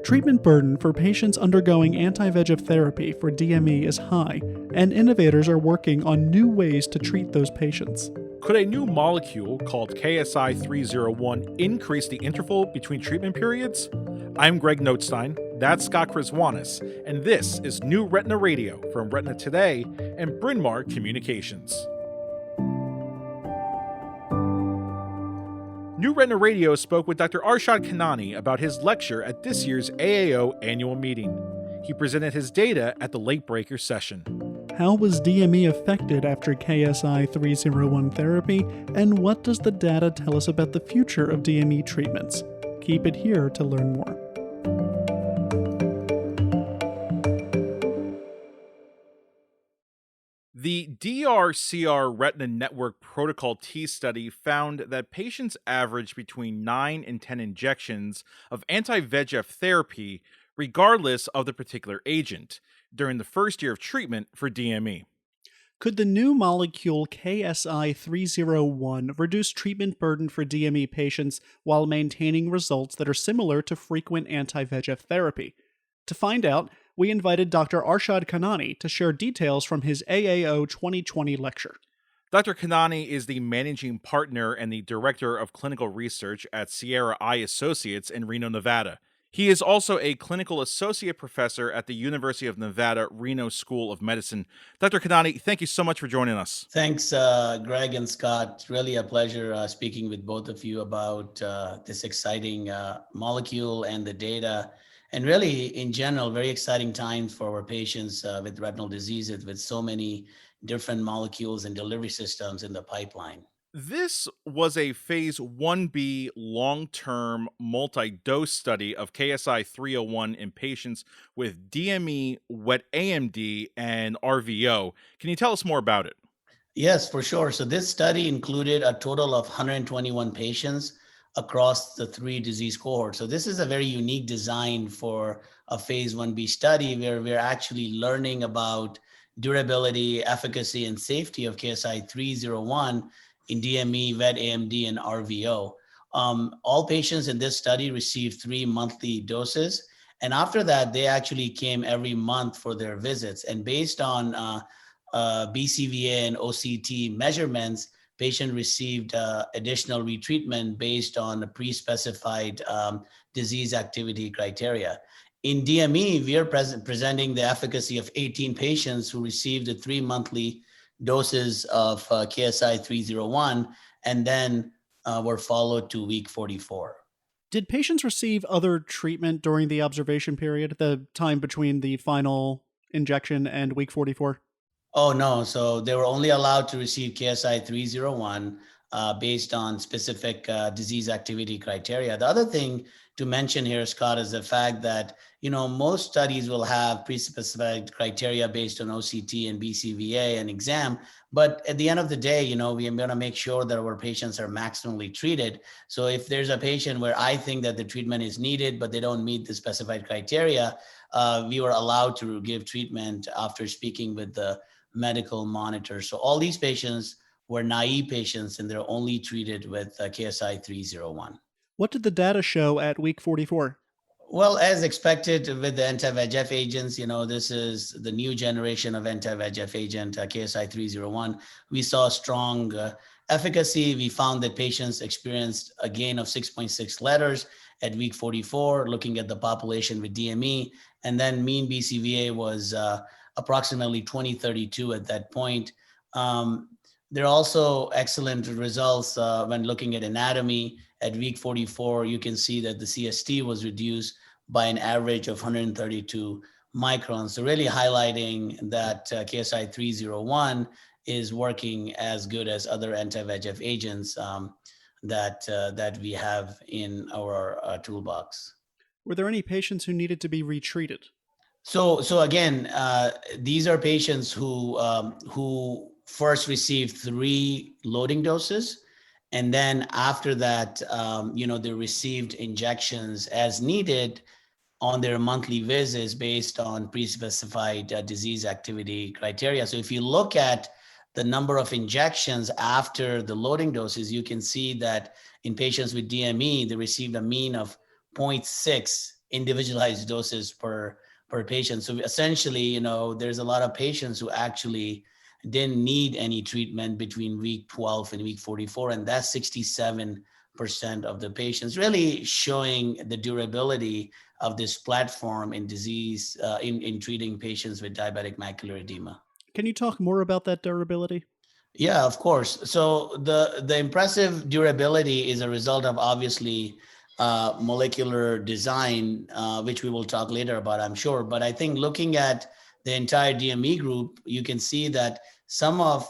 Treatment burden for patients undergoing anti-VEGF therapy for DME is high, and innovators are working on new ways to treat those patients. Could a new molecule called KSI-301 increase the interval between treatment periods? I'm Greg Notestein, that's Scott Kriswanis, and this is New Retina Radio from Retina Today and Bryn Mawr Communications. New Retina Radio spoke with Dr. Arshad Khanani about his lecture at this year's AAO annual meeting. He presented his data at the late breaker session. How was DME affected after KSI-301 therapy, and what does the data tell us about the future of DME treatments? Keep it here to learn more. The DRCR Retina Network Protocol T study found that patients averaged between 9 and 10 injections of anti-VEGF therapy, regardless of the particular agent, during the first year of treatment for DME. Could the new molecule KSI-301 reduce treatment burden for DME patients while maintaining results that are similar to frequent anti-VEGF therapy? To find out, we invited Dr. Arshad Khanani to share details from his AAO 2020 lecture. Dr. Khanani is the managing partner and the director of clinical research at Sierra Eye Associates in Reno, Nevada. He is also a clinical associate professor at the University of Nevada, Reno School of Medicine. Dr. Khanani, thank you so much for joining us. Thanks, Greg and Scott. It's really a pleasure speaking with both of you about this exciting molecule and the data. And really, in general, very exciting times for our patients with retinal diseases with so many different molecules and delivery systems in the pipeline. This was a phase 1B long-term multi-dose study of KSI-301 in patients with DME, wet AMD, and RVO. Can you tell us more about it? Yes, for sure. So this study included a total of 121 patients across the 3 disease cohorts. So this is a very unique design for a phase 1B study where we're actually learning about durability, efficacy, and safety of KSI-301 in DME, wet AMD, and RVO. All patients in this study received 3 monthly doses. And after that, they actually came every month for their visits. And based on BCVA and OCT measurements, patient received additional retreatment based on the pre-specified disease activity criteria. In DME, we are presenting the efficacy of 18 patients who received the 3 monthly doses of KSI-301 and then were followed to week 44. Did patients receive other treatment during the observation period, the time between the final injection and week 44? Oh, no. So they were only allowed to receive KSI-301 based on specific disease activity criteria. The other thing to mention here, Scott, is the fact that, most studies will have pre-specified criteria based on OCT and BCVA and exam. But at the end of the day, we are going to make sure that our patients are maximally treated. So if there's a patient where I think that the treatment is needed, but they don't meet the specified criteria, we were allowed to give treatment after speaking with the medical monitor. So all these patients were naive patients and they're only treated with KSI-301. What did the data show at week 44? Well, as expected with the anti-VEGF agents, this is the new generation of anti-VEGF agent, KSI-301. We saw strong efficacy. We found that patients experienced a gain of 6.6 letters at week 44, looking at the population with DME. And then mean BCVA was approximately 2032 at that point. There are also excellent results when looking at anatomy. At week 44, you can see that the CST was reduced by an average of 132 microns. So really highlighting that KSI-301 is working as good as other anti-VEGF agents that we have in our toolbox. Were there any patients who needed to be retreated? So again, these are patients who first received 3 loading doses. And then after that, they received injections as needed on their monthly visits based on pre-specified disease activity criteria. So if you look at the number of injections after the loading doses, you can see that in patients with DME, they received a mean of 0.6 individualized doses per patient. So essentially, there's a lot of patients who actually didn't need any treatment between week 12 and week 44, and that's 67% of the patients, really showing the durability of this platform in disease in treating patients with diabetic macular edema. Can you talk more about that durability? Yeah, of course. So the impressive durability is a result of obviously molecular design, which we will talk later about, I'm sure. But I think looking at the entire DME group, you can see that some of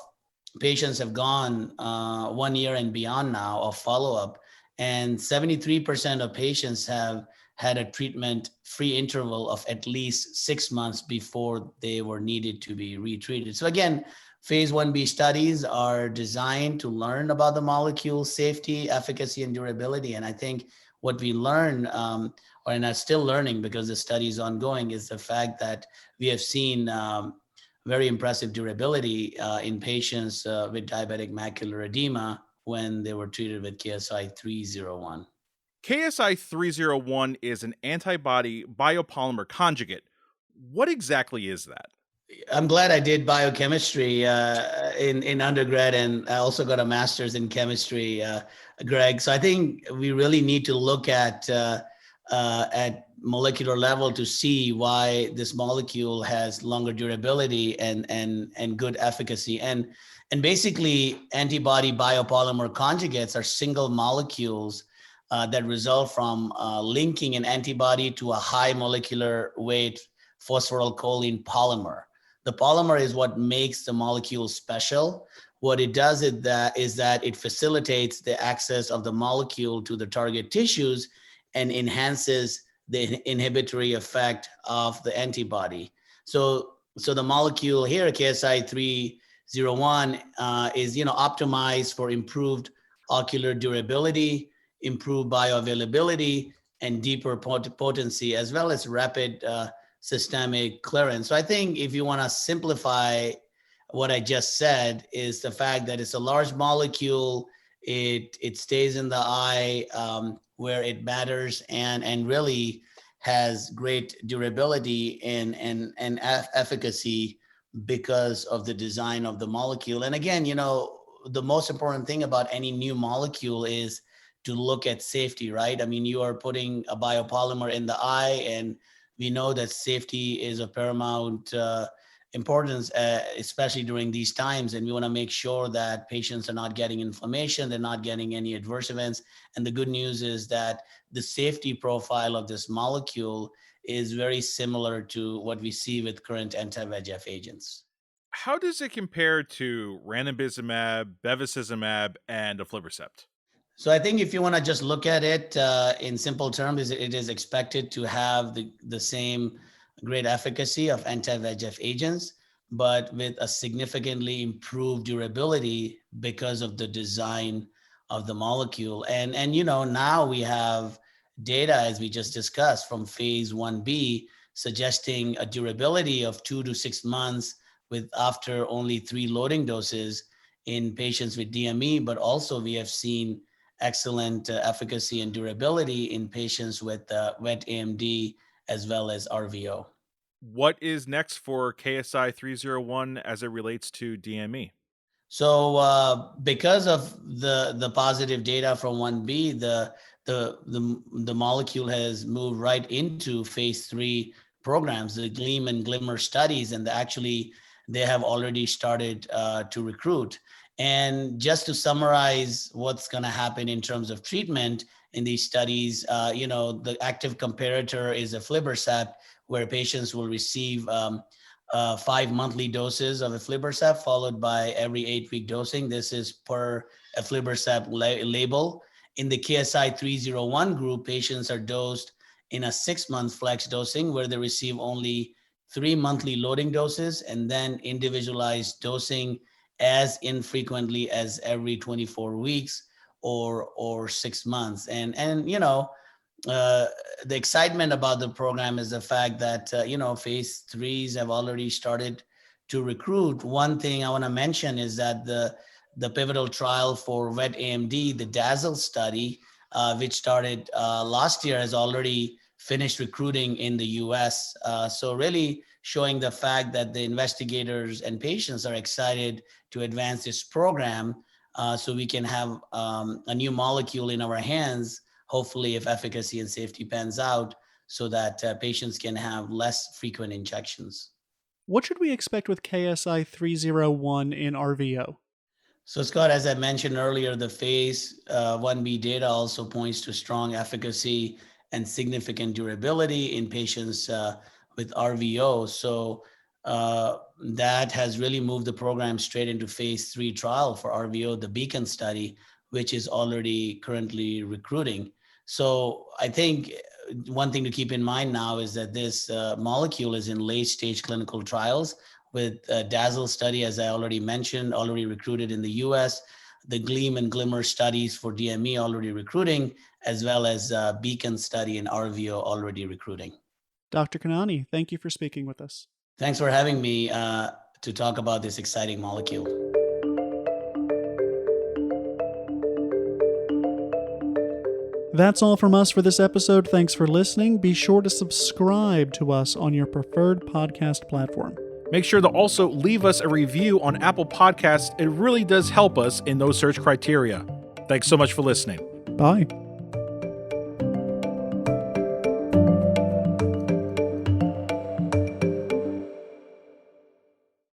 patients have gone 1 year and beyond now of follow-up, and 73% of patients have had a treatment-free interval of at least 6 months before they were needed to be retreated. So again, phase 1b studies are designed to learn about the molecule safety, efficacy, and durability. And I think what we learn, and are still learning because the study is ongoing, is the fact that we have seen very impressive durability in patients with diabetic macular edema when they were treated with KSI-301. KSI-301 is an antibody biopolymer conjugate. What exactly is that? I'm glad I did biochemistry in undergrad, and I also got a master's in chemistry, Greg. So I think we really need to look at molecular level to see why this molecule has longer durability and good efficacy. And basically, antibody biopolymer conjugates are single molecules that result from linking an antibody to a high molecular weight phosphorylcholine polymer. The polymer is what makes the molecule special. What it does is that it facilitates the access of the molecule to the target tissues and enhances the inhibitory effect of the antibody. So the molecule here, KSI-301, is optimized for improved ocular durability, improved bioavailability, and deeper potency, as well as rapid systemic clearance. So I think if you want to simplify what I just said, is the fact that it's a large molecule, it stays in the eye where it matters, and really has great durability and efficacy because of the design of the molecule. And again, the most important thing about any new molecule is to look at safety, right? I mean, you are putting a biopolymer in the eye, and we know that safety is of paramount importance, especially during these times. And we want to make sure that patients are not getting inflammation, they're not getting any adverse events. And the good news is that the safety profile of this molecule is very similar to what we see with current anti-VEGF agents. How does it compare to ranibizumab, bevacizumab, and aflibercept? So I think if you want to just look at it in simple terms, it is expected to have the same great efficacy of anti-VEGF agents, but with a significantly improved durability because of the design of the molecule. And now we have data, as we just discussed, from phase 1b suggesting a durability of 2 to 6 months with after only 3 loading doses in patients with DME, but also we have seen excellent efficacy and durability in patients with wet AMD as well as RVO. What is next for KSI-301 as it relates to DME? So because of the positive data from 1B, the molecule has moved right into phase 3 programs, the GLEAM and GLIMMER studies, and they have already started to recruit. And just to summarize what's going to happen in terms of treatment in these studies, the active comparator is aflibercept, where patients will receive 5 monthly doses of aflibercept followed by every 8-week dosing. This is per aflibercept label. In the KSI-301 group, patients are dosed in a 6-month flex dosing where they receive only 3 monthly loading doses and then individualized dosing as infrequently as every 24 weeks or 6 months. And the excitement about the program is the fact that, phase 3s have already started to recruit. One thing I want to mention is that the pivotal trial for wet AMD, the DAZZLE study, which started last year, has already finished recruiting in the US. So really showing the fact that the investigators and patients are excited to advance this program so we can have a new molecule in our hands, hopefully if efficacy and safety pans out, so that patients can have less frequent injections. What should we expect with KSI-301 in RVO? So Scott, as I mentioned earlier, the phase 1B data also points to strong efficacy and significant durability in patients with RVO. So that has really moved the program straight into phase 3 trial for RVO, the Beacon study, which is already currently recruiting. So I think one thing to keep in mind now is that this molecule is in late stage clinical trials with DAZZLE study, as I already mentioned, already recruited in the US, the GLEAM and GLIMMER studies for DME already recruiting, as well as Beacon study in RVO already recruiting. Dr. Khanani, thank you for speaking with us. Thanks for having me to talk about this exciting molecule. That's all from us for this episode. Thanks for listening. Be sure to subscribe to us on your preferred podcast platform. Make sure to also leave us a review on Apple Podcasts. It really does help us in those search criteria. Thanks so much for listening. Bye.